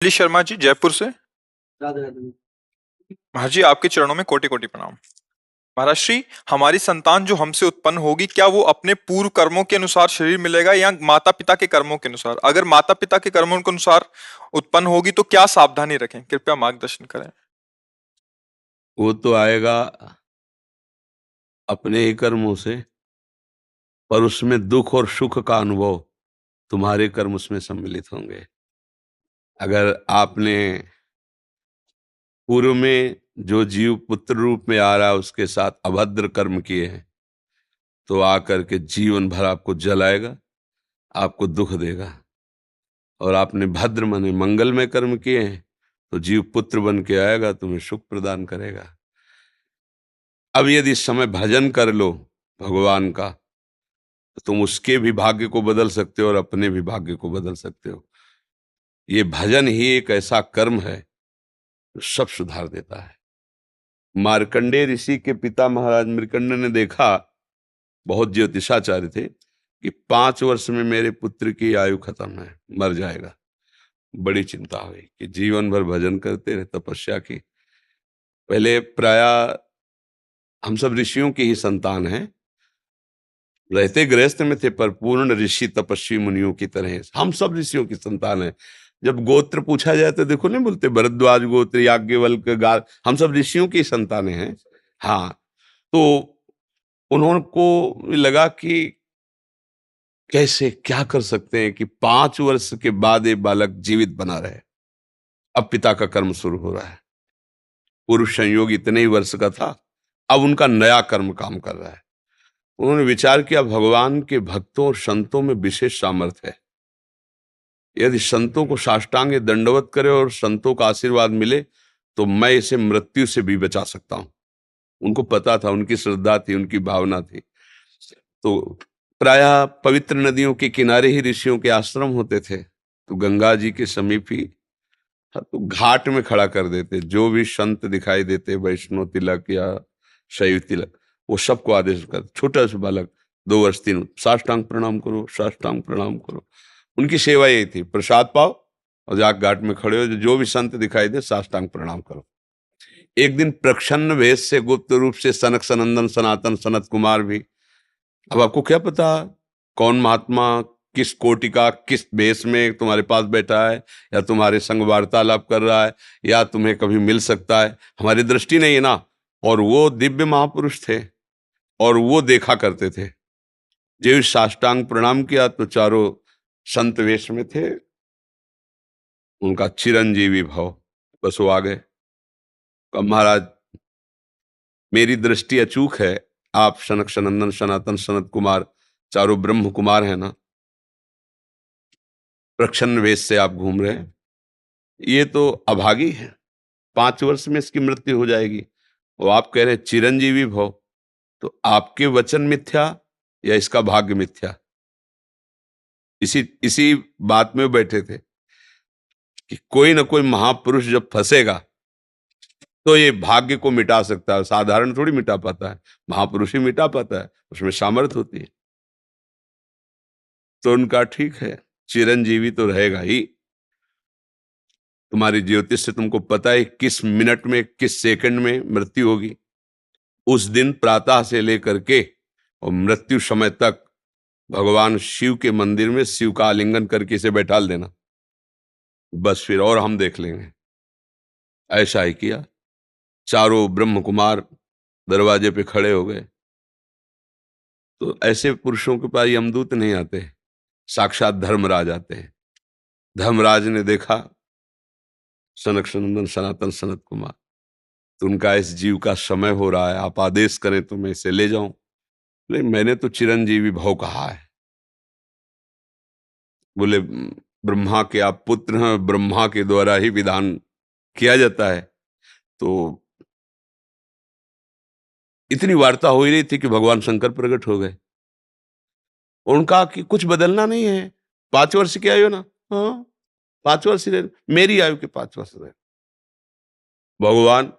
दिल्ली शर्मा जी, जयपुर से। राधे राधे। महाराज जी, आपके चरणों में कोटि कोटि प्रणाम। महाराज श्री, हमारी संतान जो हमसे उत्पन्न होगी, क्या वो अपने पूर्व कर्मों के अनुसार शरीर मिलेगा या माता पिता के कर्मों के अनुसार? अगर माता पिता के कर्मों के अनुसार उत्पन्न होगी तो क्या सावधानी रखें? कृपया मार्गदर्शन करें। वो तो आएगा अपने ही कर्मों से, पर उसमें दुख और सुख का अनुभव तुम्हारे कर्म उसमें सम्मिलित होंगे। अगर आपने पूर्व में जो जीव पुत्र रूप में आ रहा है उसके साथ अभद्र कर्म किए हैं, तो आकर के जीवन भर आपको जलाएगा, आपको दुख देगा। और आपने भद्र माने मंगलमय कर्म किए हैं, तो जीव पुत्र बन के आएगा, तुम्हें सुख प्रदान करेगा। अब यदि इस समय भजन कर लो भगवान का, तो तुम उसके भी भाग्य को बदल सकते हो और अपने भी भाग्य को बदल सकते हो। ये भजन ही एक ऐसा कर्म है जो सब सुधार देता है। मार्कंडेय ऋषि के पिता महाराज मृकंड ने देखा, बहुत ज्योतिषाचार्य थे, कि 5 वर्ष में मेरे पुत्र की आयु खत्म है, मर जाएगा। बड़ी चिंता हुई कि जीवन भर भजन करते रहे, तपस्या की। पहले प्राय हम सब ऋषियों की ही संतान हैं, रहते गृहस्थ में थे, पर पूर्ण ऋषि तपस्वी मुनियों की तरह हम सब ऋषियों की संतान है। जब गोत्र पूछा जाए तो देखो नहीं बोलते भरद्वाज गोत्र, याज्ञवल्क्य, गा, हम सब ऋषियों की संतानें हैं। हाँ, तो उन्होंने को लगा कि कैसे क्या कर सकते हैं कि 5 वर्ष के बाद ये बालक जीवित बना रहे। अब पिता का कर्म शुरू हो रहा है। पूर्व संयोग इतने ही वर्ष का था, अब उनका नया कर्म काम कर रहा है। उन्होंने विचार किया, भगवान के भक्तों और संतों में विशेष सामर्थ्य है। यदि संतों को साष्टांग दंडवत करे और संतों का आशीर्वाद मिले, तो मैं इसे मृत्यु से भी बचा सकता हूं। उनको पता था, उनकी श्रद्धा थी, उनकी भावना थी। तो प्रायः पवित्र नदियों के किनारे ही ऋषियों के आश्रम होते थे, तो गंगा जी के समीप ही, हाँ, तो घाट में खड़ा कर देते। जो भी संत दिखाई देते, वैष्णव तिलक या शैव तिलक, वो सबको आदेश कर, छोटा सा बालक 2 वर्ष 3, साष्टांग प्रणाम करो, साष्टांग प्रणाम करो। उनकी सेवा यही थी, प्रसाद पाओ और जाके घाट में खड़े हो, जो भी संत दिखाई दे साष्टांग प्रणाम करो। एक दिन प्रच्छन्न वेश से गुप्त रूप से सनक सनंदन सनातन सनत कुमार भी, अब आपको क्या पता कौन महात्मा किस कोटि का किस वेश में तुम्हारे पास बैठा है, या तुम्हारे संग वार्तालाप कर रहा है, या तुम्हें कभी मिल सकता है, हमारी दृष्टि नहीं है ना। और वो दिव्य महापुरुष थे और वो देखा करते थे। जो साष्टांग प्रणाम किया तो चारों संत वेश में थे, उनका चिरंजीवी भव, बस वो आ गए। कहा, महाराज मेरी दृष्टि अचूक है, आप सनक सनंदन सनातन सनत कुमार, चारों ब्रह्म कुमार है ना, प्रच्छन्न वेश से आप घूम रहे हैं, ये तो अभागी है, 5 वर्ष में इसकी मृत्यु हो जाएगी। और आप कह रहे हैं चिरंजीवी भव, तो आपके वचन मिथ्या या इसका भाग्य मिथ्या? इसी इसी बात में बैठे थे कि कोई ना कोई महापुरुष जब फंसेगा तो ये भाग्य को मिटा सकता है, साधारण थोड़ी मिटा पाता है, महापुरुष ही मिटा पाता है, उसमें सामर्थ होती है। तो उनका ठीक है, चिरंजीवी तो रहेगा ही। तुम्हारी ज्योतिष से तुमको पता है किस मिनट में किस सेकंड में मृत्यु होगी। उस दिन प्रातः से लेकर के और मृत्यु समय तक भगवान शिव के मंदिर में शिव का आलिंगन करके इसे बैठा देना, बस फिर और हम देख लेंगे। ऐसा ही किया। चारों ब्रह्म कुमार दरवाजे पे खड़े हो गए। तो ऐसे पुरुषों के पास यमदूत नहीं आते, साक्षात धर्मराज आते हैं। धर्मराज ने देखा सनक सनंदन सनातन सनत कुमार, तो उनका इस जीव का समय हो रहा है, आप आदेश करें तो मैं इसे ले जाऊं। नहीं, मैंने तो चिरंजीवी भव कहा है। बोले, ब्रह्मा के आप पुत्र हैं, ब्रह्मा के द्वारा ही विधान किया जाता है। तो इतनी वार्ता हो ही रही थी कि भगवान शंकर प्रकट हो गए। उनका कि कुछ बदलना नहीं है, 5 वर्ष की आयु ना, हाँ 5 वर्ष ही रहे, मेरी आयु के 5 वर्ष रहे। भगवान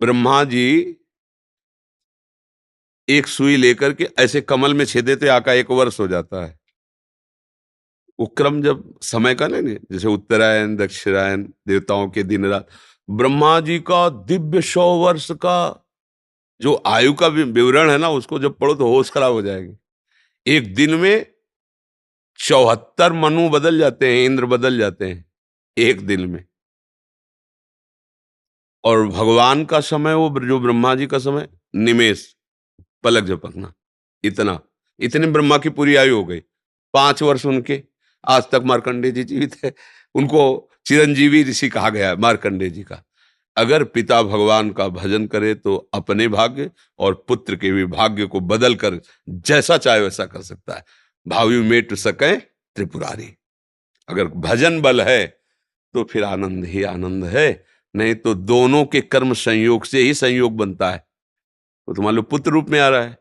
ब्रह्मा जी एक सुई लेकर के ऐसे कमल में छेदे थे, आका 1 वर्ष हो जाता है। वो क्रम जब समय का नहीं, जैसे उत्तरायण दक्षिणायन, देवताओं के दिन रात, ब्रह्मा जी का दिव्य 100 वर्ष का जो आयु का विवरण है ना, उसको जब पढ़ो तो होश खराब हो जाएगी। एक दिन में 74 मनु बदल जाते हैं, इंद्र बदल जाते हैं एक दिन में। और भगवान का समय, वो जो ब्रह्मा जी का समय, निमेष, पलक झपकना, इतना, इतनी ब्रह्मा की पूरी आयु हो गई। 5 वर्ष उनके, आज तक मार्कंडेय जी जीवित है, उनको चिरंजीवी ऋषि कहा गया है मार्कंडेय जी का। अगर पिता भगवान का भजन करे तो अपने भाग्य और पुत्र के भी भाग्य को बदल कर जैसा चाहे वैसा कर सकता है। भावी मेट सके त्रिपुरारी। अगर भजन बल है तो फिर आनंद ही आनंद है, नहीं तो दोनों के कर्म संयोग से ही संयोग बनता है। तो तुम्हारे पुत्र रूप में आ रहा है।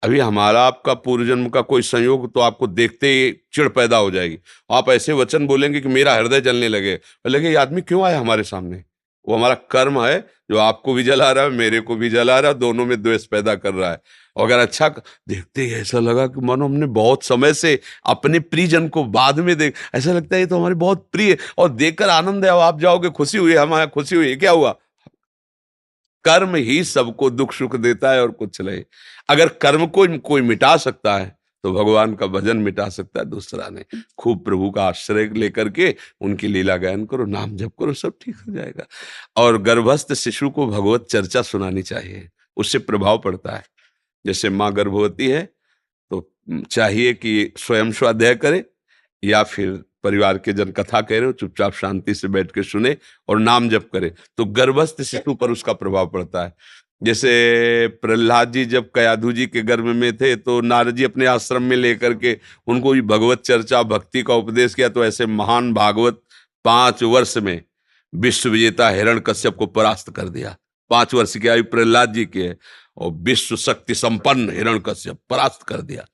अभी हमारा आपका पूर्व जन्म का कोई संयोग तो आपको देखते ही चिढ़ पैदा हो जाएगी। आप ऐसे वचन बोलेंगे कि मेरा हृदय जलने लगे ये आदमी क्यों आया हमारे सामने। वो हमारा कर्म है जो आपको भी जला रहा है, मेरे को भी जला रहा है, दोनों में द्वेष पैदा कर रहा है। और अगर अच्छा देखते ही ऐसा लगा कि मानो हमने बहुत समय से अपने प्रियजन को बाद में देख, ऐसा लगता है ये तो हमारे बहुत प्रिय, और देखकर आनंद है, आप जाओगे खुशी हुई, हमारा खुशी हुई, क्या हुआ? कर्म ही सबको दुख सुख देता है और कुछ नहीं। अगर कर्म को कोई मिटा सकता है तो भगवान का भजन मिटा सकता है दूसरा नहीं। खूब प्रभु का आश्रय लेकर के उनकी लीला गायन करो, नाम जप करो, सब ठीक हो जाएगा। और गर्भस्थ शिशु को भगवत चर्चा सुनानी चाहिए, उससे प्रभाव पड़ता है। जैसे माँ गर्भवती है तो चाहिए कि स्वयं स्वाध्याय करे, या फिर परिवार के जन कथा कह रहे हो चुपचाप शांति से बैठ के सुने और नाम जप करे, तो गर्भस्थ शिशु पर उसका प्रभाव पड़ता है। जैसे प्रहलाद जी जब कयाधु जी के गर्भ में थे तो नारद जी अपने आश्रम में लेकर के उनको भी भगवत चर्चा भक्ति का उपदेश किया, तो ऐसे महान भागवत 5 वर्ष में विश्व विजेता हिरण्यकश्यप को परास्त कर दिया। 5 वर्ष की आयु प्रहलाद जी की है और विश्व शक्ति संपन्न हिरण्यकश्यप परास्त कर दिया।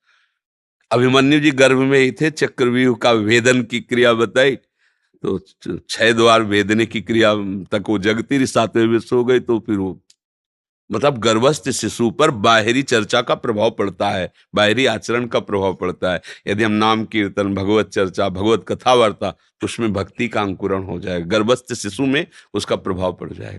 अभिमन्यु जी गर्भ में ही थे, चक्रव्यूह का भेदन की क्रिया बताई तो 6 द्वार भेदने की क्रिया तक वो जगती रही, 7वें विश्व हो गई। तो फिर वो मतलब गर्भस्थ शिशु पर बाहरी चर्चा का प्रभाव पड़ता है, बाहरी आचरण का प्रभाव पड़ता है। यदि हम नाम कीर्तन, भगवत चर्चा, भगवत कथा वार्ता, तो उसमें भक्ति का अंकुरण हो जाएगा, गर्भस्थ शिशु में उसका प्रभाव पड़ जाएगा।